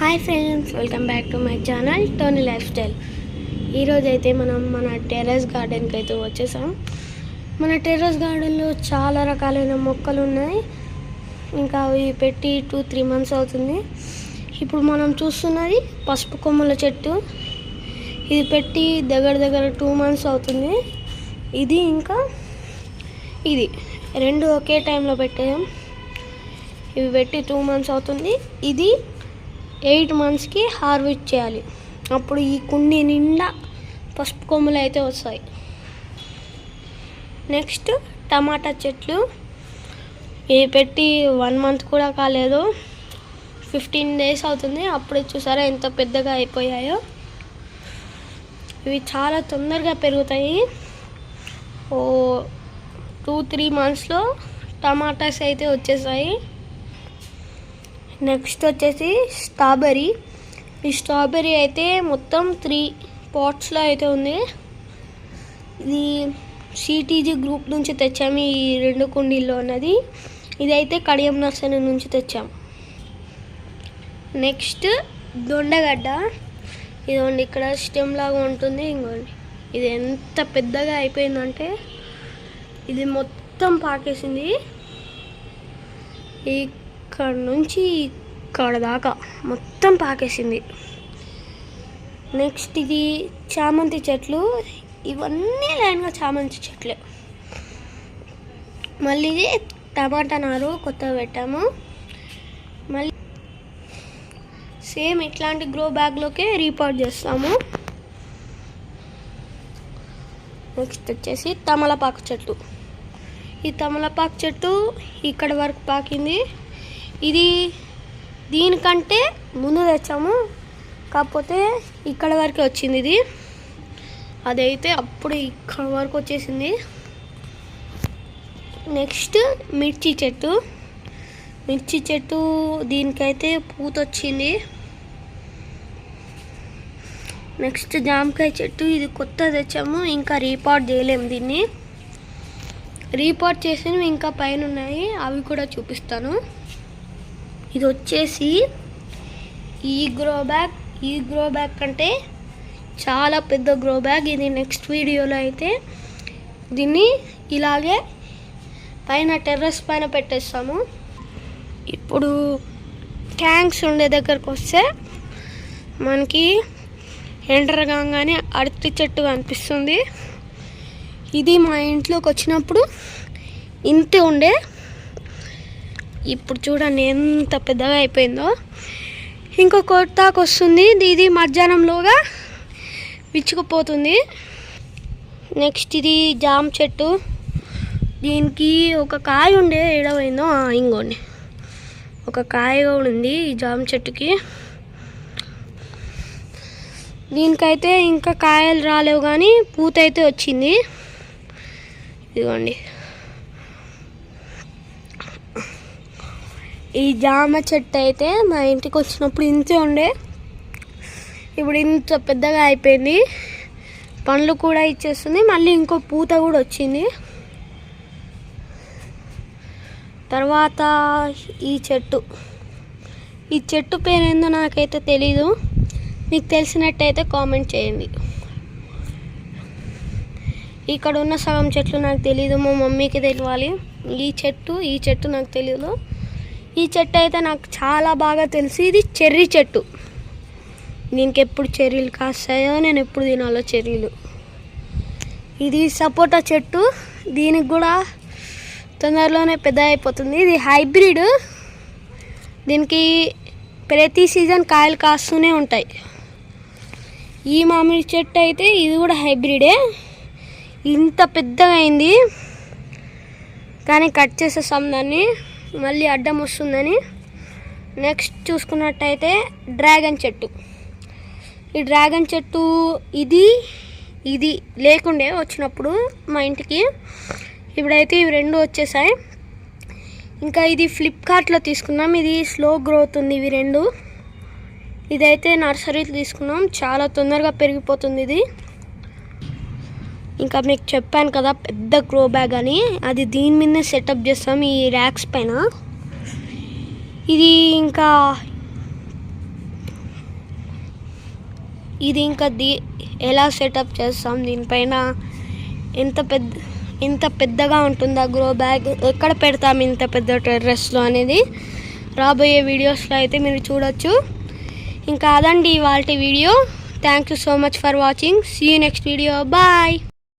Hi friends, welcome back to my channel Tony life style. ఈరోజు అయితే మనం మన టెర్రస్ గార్డెన్కి అయితే వచ్చేసాం. మన టెర్రస్ గార్డెన్లో చాలా రకాలైన మొక్కలు ఉన్నాయి. ఇంకా అవి పెట్టి 2-3 months అవుతుంది. ఇప్పుడు మనం చూస్తున్నది పసుపు కొమ్మల చెట్టు. ఇది పెట్టి దగ్గర 2 months అవుతుంది. ఇది ఇంకా ఇది రెండు ఒకే టైంలో పెట్టాం. ఇవి పెట్టి 2 months అవుతుంది. ఇది 8 monthsకి హార్వెస్ట్ చేయాలి. అప్పుడు ఈ కుండీ నిండా పసుపు కొమ్ములు అయితే వస్తాయి. నెక్స్ట్ టమాటా చెట్లు. ఇవి పెట్టి 1 month కూడా కాలేదు, 15 days అవుతుంది. అప్పుడే చూసారా ఎంత పెద్దగా అయిపోయాయో. ఇవి చాలా తొందరగా పెరుగుతాయి. 2-3 monthsలో టమాటాస్ అయితే వచ్చేసాయి. నెక్స్ట్ వచ్చేసి స్ట్రాబెర్రీ. ఈ స్ట్రాబెర్రీ అయితే మొత్తం 3 potsలో అయితే ఉంది. ఇది సిటీజీ గ్రూప్ నుంచి తెచ్చాము. ఈ 2 కుండీల్లో ఉన్నది. ఇదైతే కడియం నర్సరీ నుంచి తెచ్చాము. నెక్స్ట్ దొండగడ్డ. ఇదిగోండి ఇక్కడ స్టెమ్ లాగా ఉంటుంది. ఇంకోండి ఇది ఎంత పెద్దగా అయిపోయిందంటే ఇది మొత్తం పాకేసింది. ఇక్కడ నుంచి ఇక్కడ దాకా మొత్తం పాకేసింది. నెక్స్ట్ ఇది చామంతి చెట్లు. ఇవన్నీ లైన్గా చామంతి చెట్లే. మళ్ళీ ఇది టమాటా నారు కొత్తగా పెట్టాము. మళ్ళీ సేమ్ ఇట్లాంటి గ్రో బ్యాగ్లోకే రీపాట్ చేస్తాము. నెక్స్ట్ వచ్చేసి తమలపాకు చెట్టు. ఈ తమలపాకు చెట్టు ఇక్కడ వరకు పాకింది. ఇది దీనికంటే ముందు తెచ్చాము, కాకపోతే ఇక్కడ వరకే వచ్చింది. ఇది అదైతే అప్పుడు ఇక్కడ వరకు వచ్చేసింది. నెక్స్ట్ మిర్చి చెట్టు. మిర్చి చెట్టు దీనికైతే పూత వచ్చింది. నెక్స్ట్ జామకాయ చెట్టు. ఇది కొత్త తెచ్చాము, ఇంకా రీపాట్ చేయలేము. దీన్ని రీపాట్ చేసినవి ఇంకా పైన ఉన్నాయి, అవి కూడా చూపిస్తాను. ఇది వచ్చేసి ఈ గ్రో బ్యాగ్ కంటే చాలా పెద్ద గ్రో బ్యాగ్. ఇది నెక్స్ట్ వీడియోలో అయితే దీన్ని ఇలాగే పైన టెర్రస్ పైన పెట్టేస్తాము. ఇప్పుడు ట్యాంక్స్ ఉండే దగ్గరకు వస్తే మనకి ఎంటర్ కాగానే అరటి చెట్టు కనిపిస్తుంది. ఇది మా ఇంట్లోకి వచ్చినప్పుడు ఇంతే ఉండే. ఇప్పుడు చూడండి ఎంత పెద్దగా అయిపోయిందో. ఇంకో కొత్తాకు వస్తుంది. ఇది మధ్యాహ్నంలోగా విచ్చుకుపోతుంది. నెక్స్ట్ ఇది జామ చెట్టు. దీనికి ఒక కాయ ఉండే, ఏడవైందో ఇంకోండి ఒక కాయ కూడా ఉంది ఈ జామ చెట్టుకి. దీనికైతే ఇంకా కాయలు రాలేవు, కానీ పూత అయితే వచ్చింది. ఇదిగోండి ఈ జామ చెట్టు అయితే మా ఇంటికి వచ్చినప్పుడు ఇంతే ఉండే. ఇప్పుడు ఇంత పెద్దగా అయిపోయింది. పండ్లు కూడా ఇచ్చేస్తుంది. మళ్ళీ ఇంకో పూత కూడా వచ్చింది. తర్వాత ఈ చెట్టు పేరు ఏందో నాకైతే తెలీదు. మీకు తెలిసినట్టయితే కామెంట్ చేయండి. ఇక్కడ ఉన్న సగం చెట్లు నాకు తెలీదు, మా మమ్మీకి తెలియాలి. ఈ చెట్టు నాకు తెలీదు. ఈ చెట్టు అయితే నాకు చాలా బాగా తెలుసు. ఇది చెర్రీ చెట్టు. దీనికి ఎప్పుడు చెర్రీలు కాస్తాయో, నేను ఎప్పుడు తినాలో చెర్రీలు. ఇది సపోటా చెట్టు. దీనికి కూడా తొందరలోనే పెద్ద అయిపోతుంది. ఇది హైబ్రిడ్. దీనికి ప్రతి సీజన్ కాయలు కాస్తూనే ఉంటాయి. ఈ మామిడి చెట్టు అయితే ఇది కూడా హైబ్రిడే. ఇంత పెద్దగా అయింది, కానీ కట్ చేసేస్తాం దాన్ని, మళ్ళీ అడ్డం వస్తుందని. నెక్స్ట్ చూసుకున్నట్టయితే డ్రాగన్ చెట్టు. ఈ డ్రాగన్ చెట్టు ఇది లేకుండే వచ్చినప్పుడు మా ఇంటికి. ఇప్పుడైతే ఇవి 2 వచ్చేసాయి. ఇంకా ఇది ఫ్లిప్కార్ట్లో తీసుకున్నాం. ఇది స్లో గ్రోత్ ఉంది. ఇవి 2 ఇదైతే నర్సరీలో తీసుకున్నాం. చాలా తొందరగా పెరిగిపోతుంది ఇది. ఇంకా మీకు చెప్పాను కదా పెద్ద గ్రో బ్యాగ్ అని, అది దీని మీదనే సెటప్ చేస్తాం ఈ ర్యాక్స్ పైన. ఇది ఇంకా ఇది ఇంకా ఎలా సెటప్ చేస్తాం, దీనిపైన ఎంత పెద్దగా ఉంటుందా గ్రో బ్యాగ్, ఎక్కడ పెడతాం ఇంత పెద్ద టెర్రస్లో అనేది రాబోయే వీడియోస్లో అయితే మీరు చూడొచ్చు. ఇంకా అదండి ఇవాల్టి వీడియో. Thank you so much for watching. See you next video. Bye.